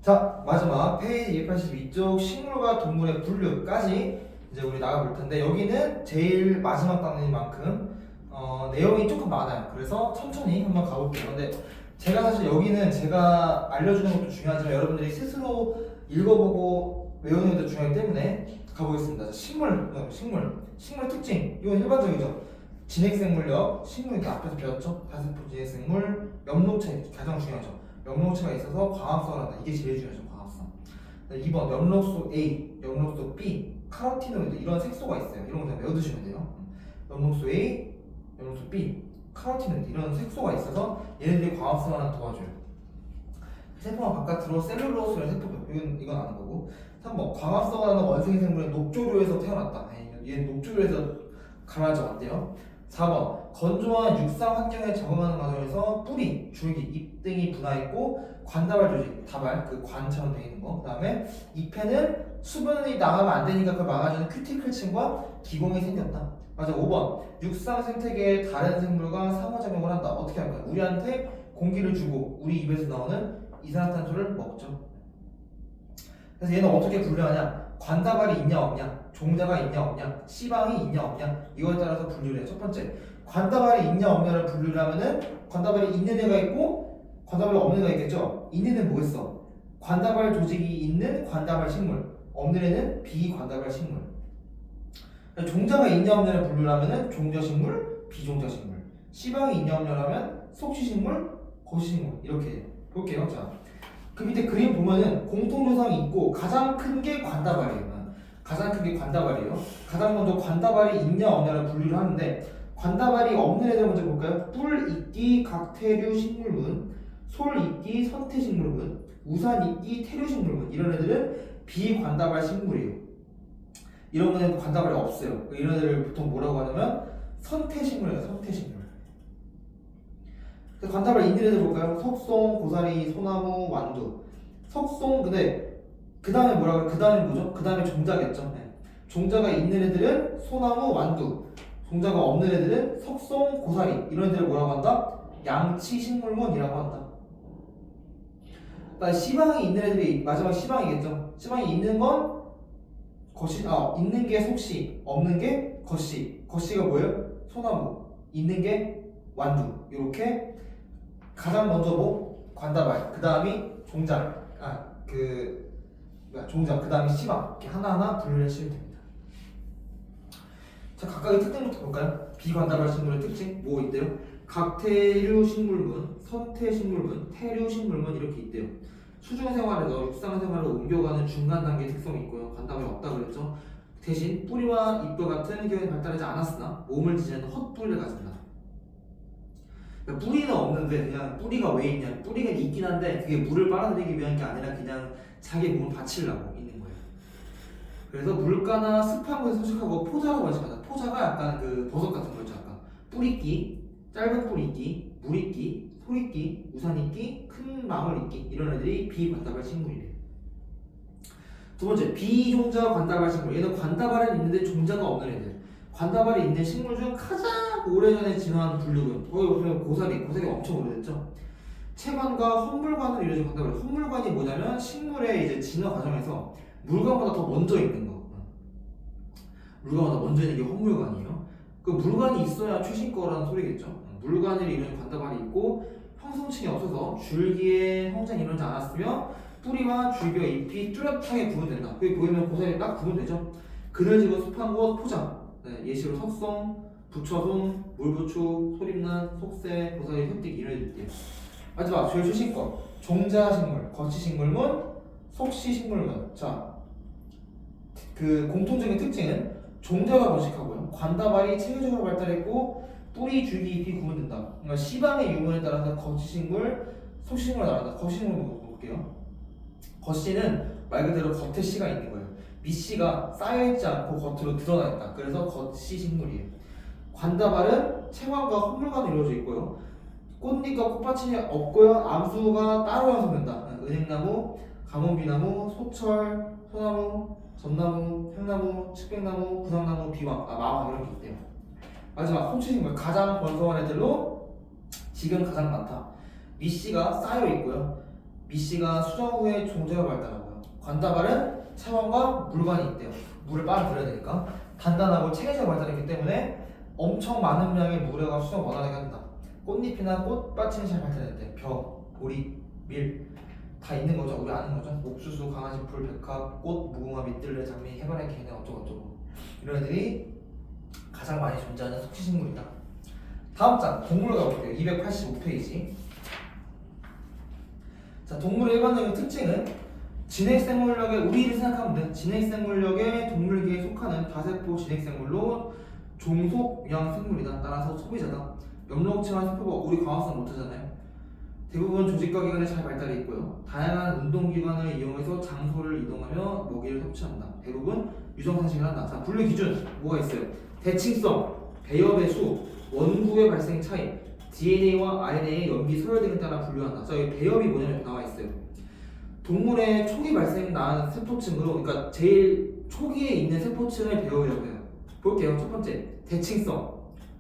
자, 마지막 페이지 282쪽 식물과 동물의 분류까지 이제 우리 나가볼 텐데 여기는 제일 마지막 단원인 만큼 내용이 조금 많아요. 그래서 천천히 한번 가볼게요. 근데 제가 사실 여기는 제가 알려주는 것도 중요하지만 여러분들이 스스로 읽어보고 외우는 것도 중요하기 때문에 가보겠습니다. 자, 식물 특징. 이건 일반적이죠. 진핵생물력, 식물 이렇게 앞에서 배웠죠. 다세포 진핵생물, 엽록체 가장 중요하죠. 엽록체가 있어서 광합성을 한다. 이게 제일 중요하죠. 광합성. 2번 엽록소 A, 엽록소 B, 카로티노이드 이런 색소가 있어요. 이런 거 다 외워두시면 돼요. 엽록소 A, 엽록소 B, 카로티노이드 이런 색소가 있어서 얘네들이 광합성을 하나 도와줘요. 세포가 바깥으로 셀룰로스라는 세포도 이건 아는 거고. 3번 광합성을 하는 원생의 생물은 녹조류에서 태어났다. 얘는 녹조류에서 갈라져 왔대요. 4번 건조한 육상 환경에 적응하는 과정에서 뿌리, 줄기, 잎 등이 분화했고 관다발 조직, 다발, 그 관처럼 되어 있는 거. 그 다음에 잎에는 수분이 나가면 안 되니까 그걸 막아주는 큐티클층과 기공이 생겼다. 맞아. 5번 육상 생태계의 다른 생물과 상호작용을 한다. 어떻게 할까요? 우리한테 공기를 주고 우리 입에서 나오는 이산화탄소를 먹죠. 그래서 얘는 어떻게 분류하냐? 관다발이 있냐 없냐, 종자가 있냐 없냐, 씨방이 있냐 없냐 이거에 따라서 분류를 해요. 첫 번째, 관다발이 있냐 없냐를 분류를 하면은 관다발이 있는 애가 있고 관다발이 없는 애가 있겠죠. 있는 애는 뭐겠어? 관다발 조직이 있는 관다발 식물, 없는 애는 비관다발 식물. 종자가 있냐 없냐를 분류를 하면은 종자식물, 비종자식물. 씨방이 있냐 없냐라면 속시식물, 거시식물 이렇게 볼게요. 자. 그 밑에 그림 보면은 공통조상이 있고 가장 큰 게 관다발이에요. 가장 큰 게 관다발이에요. 가장 먼저 관다발이 있냐 없냐를 분류를 하는데 관다발이 없는 애들 먼저 볼까요? 뿔, 이끼, 각태류 식물군, 솔, 이끼, 선태식물군, 우산, 이끼, 태류식물군 이런 애들은 비관다발 식물이에요. 이런 거는 관다발이 없어요. 이런 애들을 보통 뭐라고 하냐면 선태식물이에요. 선태식물. 관다발 있는 애들 볼까요? 석송, 고사리, 소나무, 완두. 석송, 근데 그 다음에 뭐라 그래? 그 다음에 뭐죠? 그 다음에 종자겠죠. 네. 종자가 있는 애들은 소나무, 완두. 종자가 없는 애들은 석송, 고사리. 이런 애들을 뭐라고 한다? 양치식물문이라고 한다. 그러니까 시방이 있는 애들이 마지막 시방이겠죠. 시방이 있는 건 있는 게 속시, 없는 게 겉시. 겉시가 뭐예요? 소나무. 있는 게 완두. 이렇게. 가장 먼저 뭐 관다발, 그 다음이 종자, 종자, 그 다음이 씨방 이렇게 하나하나 분류를 해주시면 됩니다. 자, 각각의 특징부터 볼까요? 비관다발 식물의 특징 뭐 있대요? 각태류 식물군, 선태 식물군, 태류 식물군 이렇게 있대요. 수중 생활에서 육상 생활을 옮겨가는 중간 단계 특성이 있고요. 관다발이 없다 그랬죠. 대신 뿌리와 잎과 같은 기형이 발달하지 않았으나 몸을 지지하는 헛뿌리를 가진다. 그러니까 뿌리는 없는데 그냥 뿌리가 왜 있냐? 뿌리가 있긴 한데 그게 물을 빨아들이기 위한 게 아니라 그냥 자기 몸을 받치려고 있는 거예요. 그래서 물가나 습한 곳에 서식하고 포자라고 번식하다. 포자가 약간 그 버섯 같은 거죠. 약간 뿌리끼, 짧은 뿌리끼, 물이끼, 소리끼, 우산이끼, 큰 망울이끼 이런 애들이 비관다발 식물이래요. 두 번째, 비종자 관다발 식물. 얘는 관다발은 있는데 종자가 없는 애들. 관다발이 있는 식물 중 가장 오래전에 진화한 분류군. 보면 고사리 엄청 오래됐죠. 체관과 헛물관으로 이루어진 관다발. 헛물관이 뭐냐면 식물의 이제 진화 과정에서 물관보다 더 먼저 있는 거. 물관보다 먼저 있는 게 헛물관이에요. 그 물관이 있어야 최신 거라는 소리겠죠. 물관을 이루는 관다발이 있고 형성층이 없어서 줄기의 형성이 이루어지지 않았으며 뿌리와 줄기와 잎이 뚜렷하게 구분된다. 여기 보이면 고사리 딱 구분되죠. 그늘지고 습한 곳 포장. 네, 예시로 석송, 부처송, 물부추, 소림난, 속새, 고사리, 흑띠 이런 애들 있대요. 마지막 제일 최신 거 종자식물, 거치식물문, 속시식물문. 자, 그 공통적인 특징은 종자가 번식하고요. 관다발이 체계적으로 발달했고 뿌리, 줄기, 잎이 구분된다. 그러니까 시방의 유무에 따라서 거치식물, 속시식물로 나간다. 거치식물 볼게요. 겉씨는 말 그대로 겉에 씨가 있는 거예요. 밑씨가 쌓여있지 않고 겉으로 드러나 있다. 그래서 겉씨 식물이에요. 관다발은 체관과 헛물관으로 이루어져 있고요. 꽃잎과 꽃받침이 없고요. 암수가 따로 형성된다. 은행나무, 가문비나무, 소철, 소나무, 전나무, 향나무, 측백나무, 구상나무, 비왕, 마왕 이런 게 있대요. 마지막 호치식물 가장 번성한 애들로 지금 가장 많다. 밑씨가 쌓여 있고요. BC가 수정 후에 종자가 발달하고요. 관다발은 차원과 물관이 있대요. 물을 빨아들여야 되니까 단단하고 체계적 발달했기 때문에 엄청 많은 양의 물에가 수정 원활하게 한다. 꽃잎이나 꽃받침이 잘 발달했대. 벼, 보리, 밀 다 있는 거죠. 우리 아는 거죠. 옥수수, 강아지, 풀, 백합, 꽃, 무궁화, 밑들레, 장미, 해바라기, 개네 어쩌고저쩌고 이런 애들이 가장 많이 존재하는 속시식물이다. 다음 장 동물 가볼게요. 285페이지. 자, 동물의 일반적인 특징은 진핵생물력의 우리를 생각하면 돼. 진핵생물력의 동물계에 속하는 다세포 진핵생물로 종속 유양생물이다. 따라서 소비자다. 엽록층한 세포가 우리 광합성 못하잖아요. 대부분 조직과 기관이 잘 발달해 있고요. 다양한 운동기관을 이용해서 장소를 이동하며 먹이를 섭취한다. 대부분 유정산식을 한다. 자, 분류 기준 뭐가 있어요? 대칭성, 배엽의 수, 원구의 발생 차이, DNA와 RNA의 염기 서열 등에 따라 분류한다. 자, 여기 배엽이 뭐냐면 이렇게 나와 있어요. 동물의 초기 발생 난 세포층으로, 그러니까 제일 초기에 있는 세포층을 배엽이라고 해요. 볼게요. 첫 번째, 대칭성,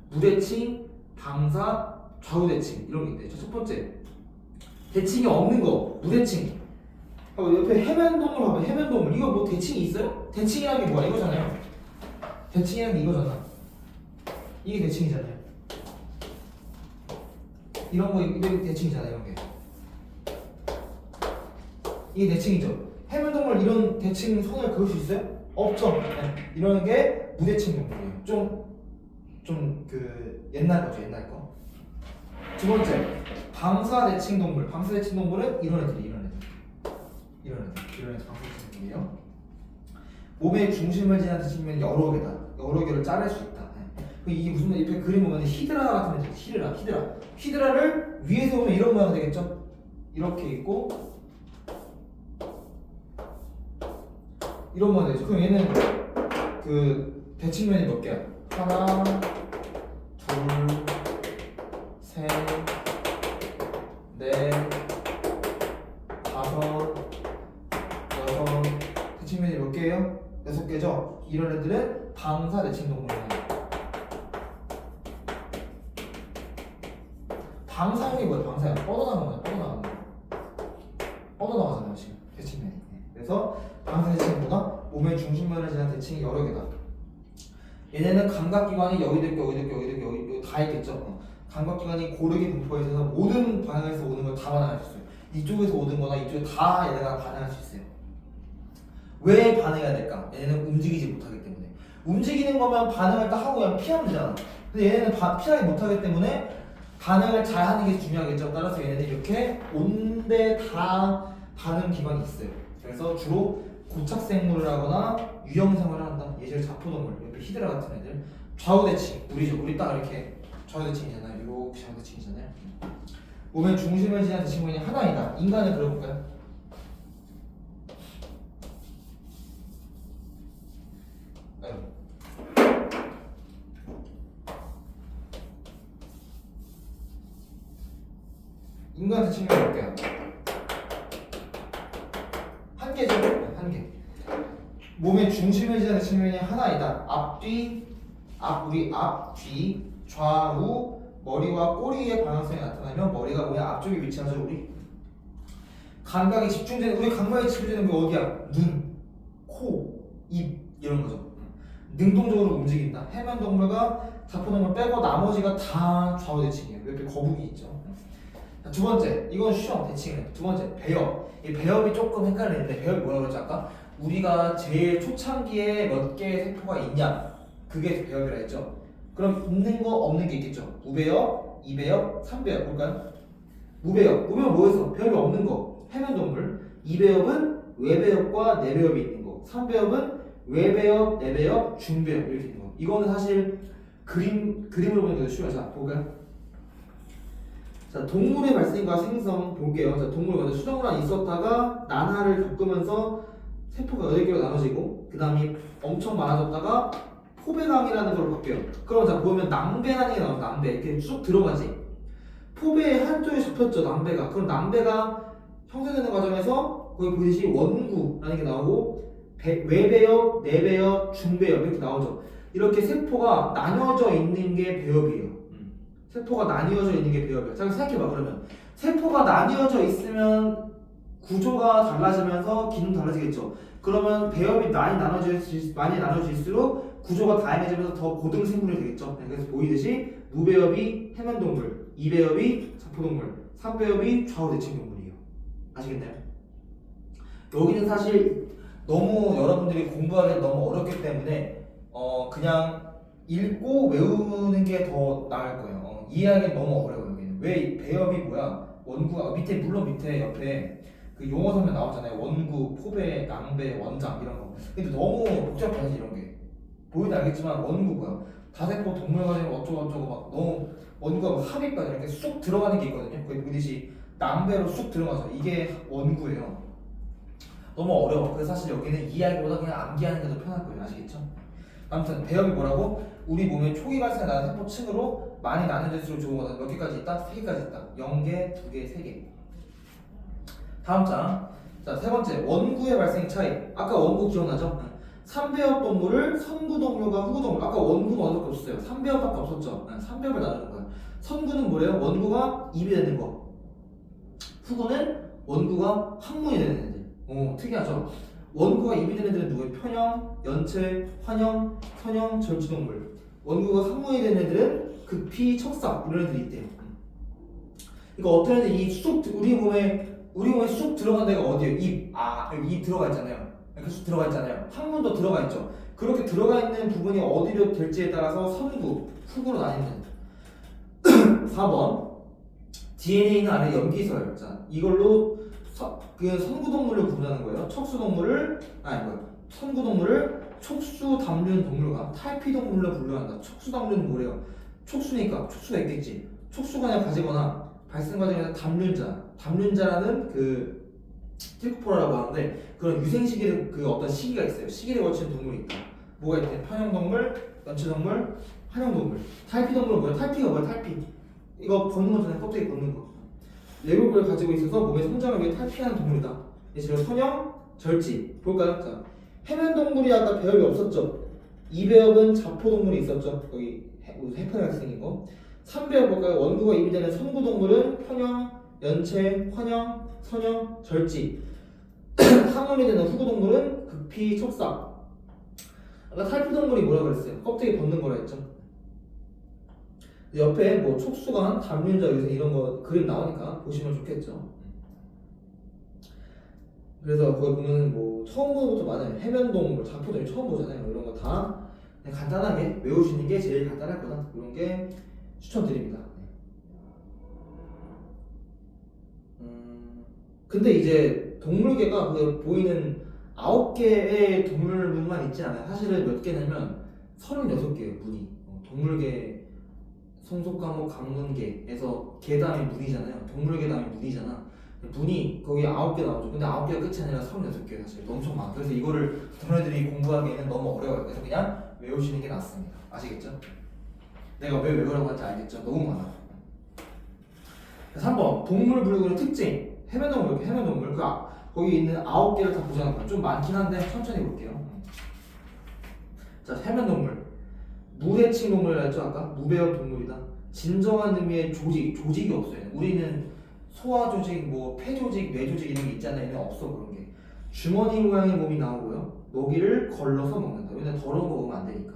무대칭, 방사, 좌우대칭 이런 게 있대요. 첫 번째, 대칭이 없는 거, 무대칭. 옆에 해면동물 봐봐. 해면동물. 이거 뭐 대칭이 있어요? 대칭이라는 게 뭐야? 이거잖아요. 대칭이라는 게 이거잖아. 이게 대칭이잖아요. 이런 거 이게 대칭이잖아요. 이런 게. 이게 대칭이죠. 해면동물 이런 대칭 선을 그을 수 있어요? 없죠. 네. 이런 게 무대칭 동물이에요. 좀 그 옛날 거죠. 옛날 거. 두 번째, 방사대칭 동물. 방사대칭 동물은 이런 애들 방사대칭 동물이에요. 몸의 중심을 지나는 측면이 여러 개다. 여러 개를 자를 수 있다. 네. 이게 무슨 옆에 그림 보면 히드라 같은 애들, 히드라를 위에서 보면 이런 모양 되겠죠? 이렇게 있고 이런 모양 되죠. 그럼 얘는 그 대칭면이 몇 개야? 하나, 둘, 셋, 넷, 다섯, 여섯. 대칭면이 몇 개예요? 6개죠? 이런 애들은 방사 대칭 동물이에요. 방사형이 뭐야? 방사형 뻗어나가는 거야. 뻗어나가잖아요 지금 대칭면이. 그래서 방사 대칭보다 몸의 중심면을 지난 대칭이 여러 개다. 얘네는 감각기관이 여기 다 있겠죠. 감각기관이 고르게 분포해 있어서 모든 방향에서 오는 걸 다 반응할 수 있어요. 이쪽에서 오는 거나 이쪽에 다 얘네가 반응할 수 있어요. 왜 반응해야 될까? 얘네는 움직이지 못하기 때문에. 움직이는 거면 반응을 딱 하고 그냥 피하면 되잖아. 근데 얘네는 피하지 못하기 때문에 반응을 잘 하는 게 중요하겠죠. 따라서 얘네는 이렇게 온데 다 반응 기관이 있어요. 그래서 주로 고착생물을 하거나 유형생활을 한다. 예를 자포동물, 히드라 같은 애들. 좌우대칭, 우리 딱 이렇게 좌우대칭이잖아요. 이렇게 좌우대칭이잖아요. 몸의 중심을 지나는 대칭면이 하나이다. 인간을 그려볼까요? 인간 대칭면 몇 개야? 한 개죠? 한 개. 몸의 중심을 지나는 대칭면이 하나이다. 앞뒤, 좌우, 머리와 꼬리의 방향성이 나타나면 머리가 몸의 앞쪽에 위치하죠. 우리 감각이 집중되는, 우리 감각이 집중되는 게 어디야? 눈, 코, 입 이런 거죠. 능동적으로 움직인다. 해면동물과 자포동물 빼고 나머지가 다 좌우대칭이에요. 옆에 거북이 있죠. 두 번째, 이건 쉬워 대칭은. 두 번째, 배엽. 이 배엽이 조금 헷갈리는데 배엽이 뭐라고 했지 아까? 우리가 제일 초창기에 몇 개의 세포가 있냐? 그게 배엽이라 했죠. 그럼 있는 거 없는 게 있겠죠. 우배엽, 이배엽, 삼배엽 볼까요? 우배엽 뭐에서? 배엽이 없는 거. 해면동물. 이배엽은 외배엽과 내배엽이 있는 거. 삼배엽은 외배엽, 내배엽, 중배엽 이렇게 있는 거. 이거는 사실 그림으로 보는 게 더 쉬워요. 자, 볼까요? 자, 동물의 발생과 생성 볼게요. 자, 동물 먼저 수정란이 있었다가 난화를 겪으면서 세포가 8개로 나눠지고 그 다음에 엄청 많아졌다가 포배강이라는 걸로 바뀌어요. 그럼 자 보면 낭배라는 게 나와요. 낭배 이렇게 쭉 들어가지. 포배의 한쪽에 접혔죠. 낭배가. 그럼 낭배가 형성되는 과정에서 거기 보듯이 원구라는 게 나오고 외배엽, 내배엽, 중배엽 이렇게 나오죠. 이렇게 세포가 나뉘어져 있는 게 배엽이에요. 세포가 나뉘어져 있는 게 배엽이야. 자, 생각해봐. 그러면 세포가 나뉘어져 있으면 구조가 달라지면서 기능 달라지겠죠. 그러면 배엽이 많이 나눠질수록 구조가 다양해지면서 더 고등 생물이 되겠죠. 그래서 보이듯이 무배엽이 해면동물, 이배엽이 자포동물, 삼배엽이 좌우대칭동물이에요. 아시겠나요? 여기는 사실 너무 여러분들이 공부하기 너무 어렵기 때문에 그냥 읽고 외우는 게 더 나을 거예요. 이해하기 너무 어려워요. 여기는 왜 배엽이 뭐야? 원구가 물론 밑에 옆에 그 용어 설명 나오잖아요. 원구, 포배, 낭배, 원장 이런 거. 근데 너무 복잡하지 이런 게. 보이면 알겠지만 원구 뭐야? 다세포 동물 가지고 어쩌고 막 너무 원구가 막 합의까지 이렇게 쑥 들어가는 게 있거든요. 거기 보듯이 낭배로 쑥 들어가죠. 이게 원구예요. 너무 어려워. 그래서 사실 여기는 이해하기보다 그냥 암기하는 게 더 편할 거예요. 아시겠죠? 아무튼 배엽이 뭐라고? 우리 몸에 초기 발생하는 세포층으로 많이 나눠질수록 좋은 거다. 몇 개까지 있다? 3개까지 있다. 0개, 2개, 3개. 다음 장. 자, 세 번째. 원구의 발생 차이. 아까 원구 기억나죠? 3배엽 동물을 선구동물과 후구동물. 아까 원구는 어디밖에 없었어요. 3배엽밖에 없었죠. 3배엽을 나누는 거야. 선구는 뭐래요? 원구가 입이 되는 거. 후구는 원구가 항문이 되는 애들. 특이하죠? 원구가 입이 되는 애들은 누구예요? 편형, 연체, 환형, 선형, 절지동물. 원구가 항문이 되는 애들은 극피, 척사 이런 애들이 있대요. 그러니까 어떤 애들이 우리 몸에 쑥 들어간 데가 어디예요? 입. 여기 입 들어가 있잖아요. 이렇게 쑥 들어가 있잖아요. 항문도 들어가 있죠. 그렇게 들어가 있는 부분이 어디로 될지에 따라서 선구, 후구로 나뉘는. 4번. DNA는 안에 염기서열. 자, 이걸로 선구동물을 구분하는 거예요. 선구동물을 촉수담륜 동물과 탈피동물로 분류한다. 촉수담륜은 뭐래요? 촉수니까 촉수가 있겠지. 촉수가 그냥 가지거나 발생 과정에서 담륜자라는 그 트리코포라라고 하는데 그런 유생 시기를 어떤 시기가 있어요. 시기를 거치는 동물이 있다. 뭐가 있대? 편형동물, 연체동물, 환형동물. 탈피동물은 뭐야? 탈피가 뭐야? 탈피. 이거 벗는 거잖아요. 껍데기 벗는 거. 내골을 가지고 있어서 몸의 성장을 위해 탈피하는 동물이다. 이제 선형, 절지. 볼까요? 자, 해면동물이 아까 배엽이 없었죠. 이배엽은 자포동물이 있었죠. 여기 해파리 학생인 거. 3배엽 볼까요? 원구가 입이 되는 선구동물은 편형, 연체, 환형, 선형, 절지. 항문이 되는 후구동물은 극피, 척사. 아까 탈피동물이 뭐라 그랬어요? 껍데기 벗는 거라 했죠. 옆에 뭐 촉수관, 담륜자 유생 이런 거 그림 나오니까 보시면 좋겠죠. 그래서 거기 보면 뭐 처음 보는 것도 많아요. 해면동물, 자포동물 처음 보잖아요. 이런 거 다 그냥 간단하게 외우시는 게 제일 간단할 거다. 이런 게 추천드립니다. 근데 이제 동물계가 보이는 9개의 동물문만 있지 않아요. 사실은 몇 개냐면 36개예요. 문이. 동물계 성속과목 강문계에서 계담이 문이잖아요. 동물계담이 문이잖아. 문이 거기 9개 나오죠. 근데 9개가 끝이 아니라 36개 사실 엄청 많아. 그래서 이거를 너네들이 공부하기에는 너무 어려워요. 그래서 그냥 외우시는 게 낫습니다. 아시겠죠? 내가 왜 외우라고 하는지 알겠죠? 너무 많아. 3번 동물 분류의 특징. 해면동물 거기 있는 9개를 다 보자는 거야. 좀 많긴 한데 천천히 볼게요. 자, 해면동물 무해칭 동물이라 했죠 아까? 무배엽 동물이다. 진정한 의미의 조직이 없어요. 우리는 소화 조직, 뭐 폐 조직, 뇌 조직 이런 게 있잖아요. 얘는 없어 그런 게. 주머니 모양의 몸이 나오고요. 먹이를 걸러서 먹는다. 왜냐면 더러운 거 먹으면 안 되니까.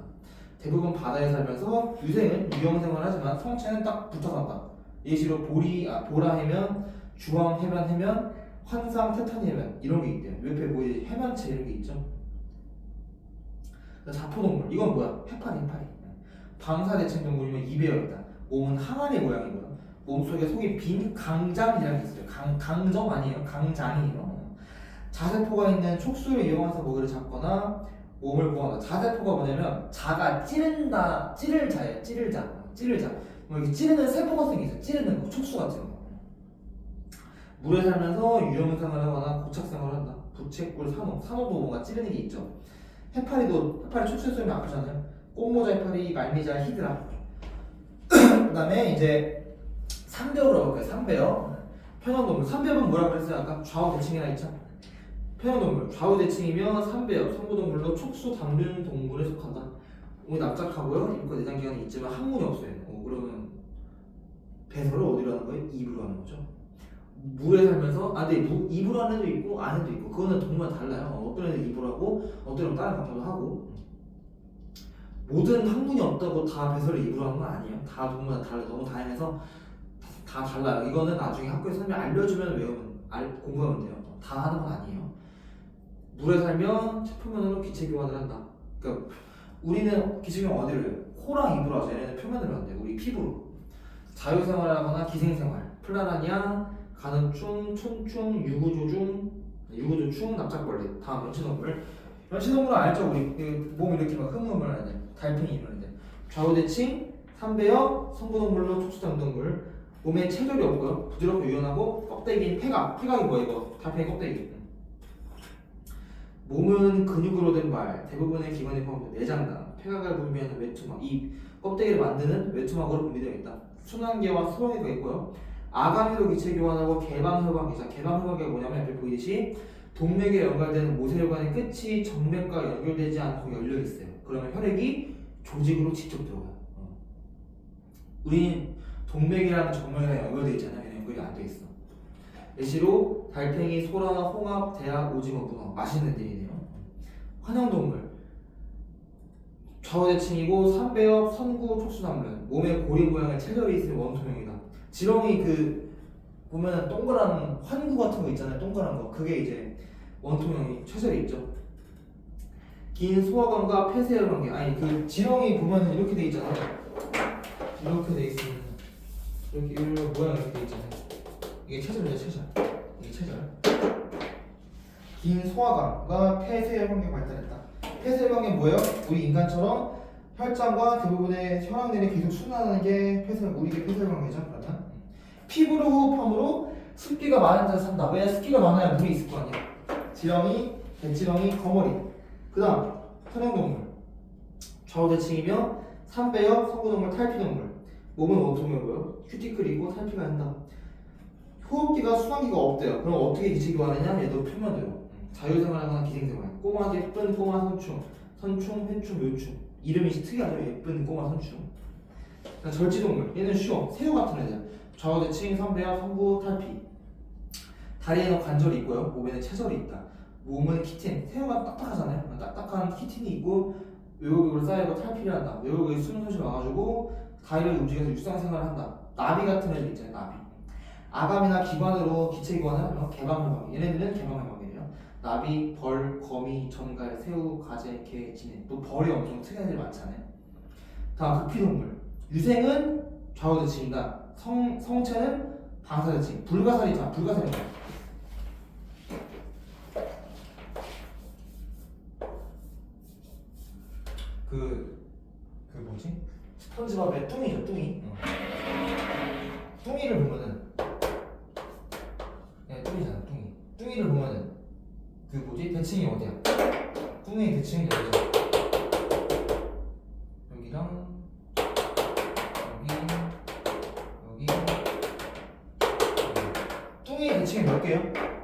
대부분 바다에 살면서 유생은 유영생활 하지만 성체는 딱 붙어 산다. 예시로 보라 해면, 주황 해변 해면, 환상 테탄 해변 이런 게 있대요. 옆에 뭐 해면체 이런 게 있죠. 자포동물 이건 뭐야? 해파리. 방사대칭 동물이면 이배엽이다. 몸은 항아리 모양이고요. 몸속에 속이 빈 강장이라는 게 있어요. 강정 아니에요. 강장이에요. 자세포가 있는 촉수를 이용해서 먹이를 잡거나 몸을 보호한다. 자세포가 뭐냐면 자가 찌른다, 찌를 자예요. 찌를 자. 뭐 이렇게 찌르는 세포가 생기죠. 찌르는 거, 촉수 같은 거. 물에 살면서 유영생활을 하거나 고착생활을 한다. 부채꼴 산호도 뭔가 찌르는 게 있죠. 해파리 촉수에 쏘면 아프잖아요. 꽃모자 해파리, 말미잘, 히드라. 그 다음에 이제 3배엽으로 가볼까요? 3배엽. 편형동물. 3배엽은 뭐라고 그랬어요? 아까 좌우대칭이라 했죠? 편형동물. 좌우대칭이면 3배엽. 선구동물로 촉수 담륜 동물에 속한다. 몸이 납작하고요. 입과 내장기관이 있지만 항문이 없어요. 그러면 배설을 어디로 하는 거예요? 입으로 하는 거죠. 물에 살면서 근데 입으로 하는 애도 있고 안 해도 있고 그거는 동물마다 달라요. 어떤 애는 입으로 하고 어떤 애는 다른 방법도 하고 모든 학문이 없다고 다 배설을 입으로 하는 건 아니에요. 다 동물마다 달라요. 너무 다양해서 다 달라요. 이거는 나중에 학교에서 선생님이 알려주면 공부하면 돼요. 다 하는 건 아니에요. 물에 살면 표면으로 기체 교환을 한다. 그러니까 우리는 기체 교환 어디를 해요? 코랑 입으로 하죠. 얘네는 표면으로 한대요. 우리 피부로. 자유생활하거나 기생생활, 플라라니아, 가는충, 촌충, 유구조충, 납작벌레. 다음 연체동물. 연체동물은 알죠? 우리 몸 이렇게 막 흠음을 하는데 달팽이 이러는데 좌우대칭, 삼배역, 성구동물로 촉수장동물. 몸에 체결이 없고요. 부드럽고 유연하고 껍데기인 폐각. 폐각이 뭐야 이거? 달팽이 껍데기. 몸은 근육으로 된 발, 대부분의 기관이 포함된 내장당, 폐각을 분비하는 외투막, 이 껍데기를 만드는 외투막으로 분비되어 있다. 순환계와 수렁이가 있고요. 아가미로 기체 교환하고 개방혈관계자. 개방혈관계가 뭐냐면 옆에 보이듯이 동맥에 연결되는 모세혈관의 끝이 정맥과 연결되지 않고 열려 있어요. 그러면 혈액이 조직으로 직접 들어가요. 우린 동맥이랑 정맥이랑 연결되어 있잖아요. 얘는 연결이 안 돼 있어. 예시로 달팽이, 소라, 홍합, 대하, 오징어, 문어. 맛있는 애들이네요. 환영동물. 좌우대칭이고 삼배역, 선구, 촉수담근. 몸에 고리 모양의 체절이 있으면 원통형이다. 지렁이 보면은 동그란 환구 같은 거 있잖아요. 동그란 거. 그게 이제 원통형이 체절이 있죠. 긴 소화관과 폐쇄혈 관계. 아니 지렁이 보면은 이렇게 돼 있잖아요. 이렇게 돼 있으면 이렇게 모양 이렇게 돼 있잖아요. 이게 체절이죠, 체절. 이게 체절. 긴 소화관과 폐쇄혈 관계 발달했다. 폐쇄혈 관계 뭐예요? 우리 인간처럼 혈장과 대부분의 혈압들이 계속 순환하는 게 우리의 폐쇄혈 관계죠. 그러면 피부로 호흡함으로 습기가 많은 데서 산다. 왜? 습기가 많아야 물이 있을 거 아니야. 지렁이, 대지렁이, 거머리. 그 다음 선형동물. 좌우대칭이며 삼배역, 성구동물, 탈피동물. 몸은 원통이고요. 큐티클이고 탈피가 한다. 호흡기가 수환기가 없대요. 그럼 어떻게 기체 교환하냐? 얘도 표면으로. 자유생활하거나 기생생활. 꼬마, 예쁜 꼬마 선충, 회충, 묘충. 이름이 특이하죠. 예쁜 꼬마 선충. 절지동물. 얘는 쉬워. 새우 같은 애들. 좌우대칭, 삼배역, 성구, 탈피. 다리에는 관절이 있고요. 몸에는 체절이 있다. 몸은 키틴. 새우가 딱딱하잖아요. 딱딱한 키틴이 있고 외골격으로 쌓이고 탈피를 한다. 외골격이 수면소실 와가지고 다리를 움직여서 육상생활을 한다. 나비 같은 애들 있잖아요. 나비. 아감이나 기관으로 기체 교환을 개방혈관계. 얘네들은 개방혈관계예요. 나비, 벌, 거미, 전갈, 새우, 가재, 개, 진해. 또 벌이 엄청 특이한 애들 많잖아요. 다음 극피동물. 유생은 좌우대칭이다. 성체는 방사대칭. 불가사리 있잖아. 불가사리. 뭐지? 스펀지밥의 뚱이죠, 뚱이. 뚱이를 보면은, 뚱이잖아, 뚱이. 뚱이를 보면은, 대칭이 어디야? 뚱이의 대칭이 어디야? 여기랑, 여기. 뚱이의 대칭이 몇 개요?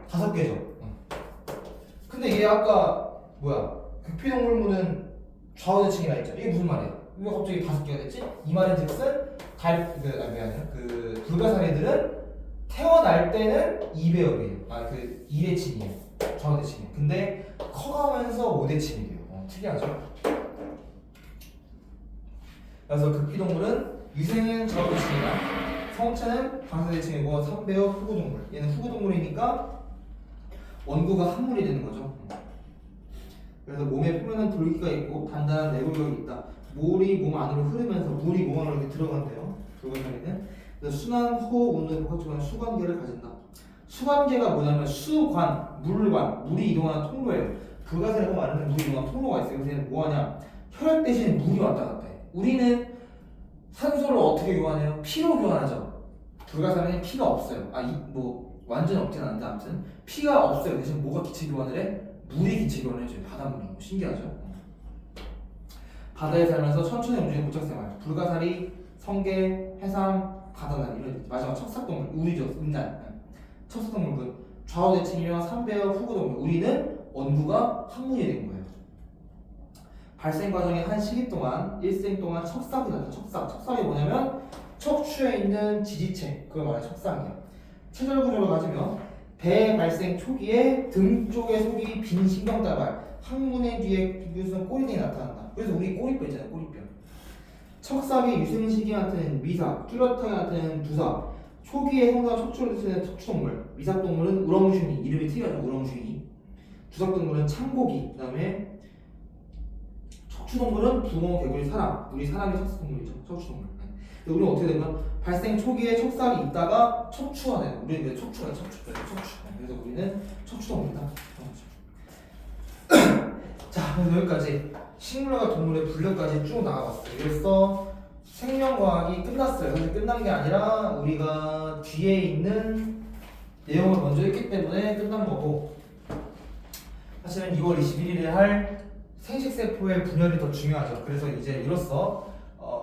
5개죠. 근데 얘 아까, 극피동물문은 좌우대칭이라 했죠. 이게 무슨 말이야? 왜 갑자기 5개가 됐지? 이 말은 즉슨 불가사리들은 태어날 때는 2배역이에요. 2대칭이에요. 좌우대칭이에요. 근데 커가면서 5대칭이 돼요. 특이하죠? 그래서 극피동물은 유생은 좌우대칭이다. 성체는 방사대칭이고 3배역 후구동물. 얘는 후구동물이니까 원구가 한물이 되는 거죠. 그래서 몸의 표면은 돌기가 있고 단단한 내골격이 있다. 물이 몸 안으로 흐르면서 물이 몸 안으로 이렇게 들어간대요. 불가사리는. 그래서 순환, 호흡, 운동, 복합 수관계를 가진다. 수관계가 뭐냐면 수관, 물이 이동하는 통로예요. 불가사리가 말하는 물이 이동하는 통로가 있어요. 그래서 얘는 뭐하냐? 혈액 대신에 물이 왔다 갔다 해. 우리는 산소를 어떻게 교환해요? 피로 교환하죠. 불가사리는 피가 없어요. 완전 없진 않은데 아무튼 피가 없어요. 대신 뭐가 기체 교환을 해? 물이 기체 교환을 해줘요. 바닷물이. 신기하죠? 바다에 살면서 천천히 움직이는 고착생활. 불가사리, 성게, 해삼, 가다나리 이런. 마지막 척삭동물. 우리죠. 음란. 척삭동물군. 좌우대칭이며 삼배역 후구동물. 우리는 원구가 항문이 된 거예요. 발생 과정의 한 시기 동안 일생 동안 척삭이 난다. 척삭이 뭐냐면 척추에 있는 지지체. 그걸 말해 척삭이야. 체절 구조를 가지면 배 발생 초기에 등 쪽의 속이 빈 신경다발, 항문의 뒤에 무슨 꼬리등이 나타난다. 그래서 우리 꼬리뼈 있잖아요, 꼬리뼈. 척삭의 유생식이 나타내는 미삭, 뚜렷하게 나타내는 두삭, 초기에 형상 척추를 드시는 척추동물, 미삭동물은 우렁숭이, 이름이 특이하죠, 우렁숭이. 두삭동물은 창고기, 그 다음에 척추동물은 붕어, 개구리, 사람. 우리 사람이 척추동물이죠, 척추동물. 근데 우리는 어떻게 되면 발생 초기에 척삭이 있다가 척추가 돼요. 우리는 척추가 척추. 그래서 우리는 척추동물이다. 자, 그래서 여기까지 식물과 동물의 분류까지 쭉 나가봤어요. 그래서 생명과학이 끝났어요. 사실 끝난 게 아니라 우리가 뒤에 있는 내용을 먼저 했기 때문에 끝난 거고, 사실은 2월 21일에 할 생식세포의 분열이 더 중요하죠. 그래서 이제 이로써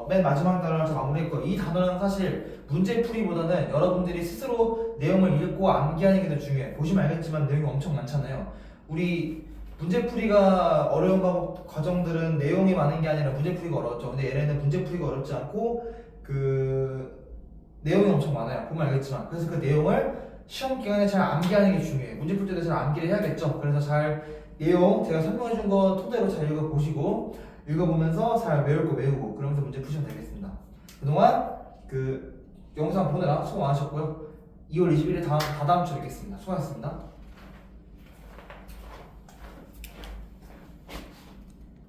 맨 마지막 단어를 저 마무리했고, 이 단어는 사실 문제풀이보다는 여러분들이 스스로 내용을 읽고 암기하는 게 더 중요해요. 보시면 알겠지만 내용이 엄청 많잖아요. 우리 문제풀이가 어려운 과정들은 내용이 많은 게 아니라 문제풀이가 어렵죠. 근데 얘네는 문제풀이가 어렵지 않고 그 내용이 엄청 많아요. 보면 알겠지만. 그래서 그 내용을 시험 기간에 잘 암기하는 게 중요해요. 문제 풀 때도 잘 암기를 해야겠죠. 그래서 잘 내용 제가 설명해 준 거 토대로 잘 읽어보시고, 읽어보면서 잘 외울 거 외우고, 그러면서 문제 푸시면 되겠습니다. 그동안 그 영상 보느라 수고 많으셨고요. 2월 21일 다다음 주에 뵙겠습니다. 수고하셨습니다.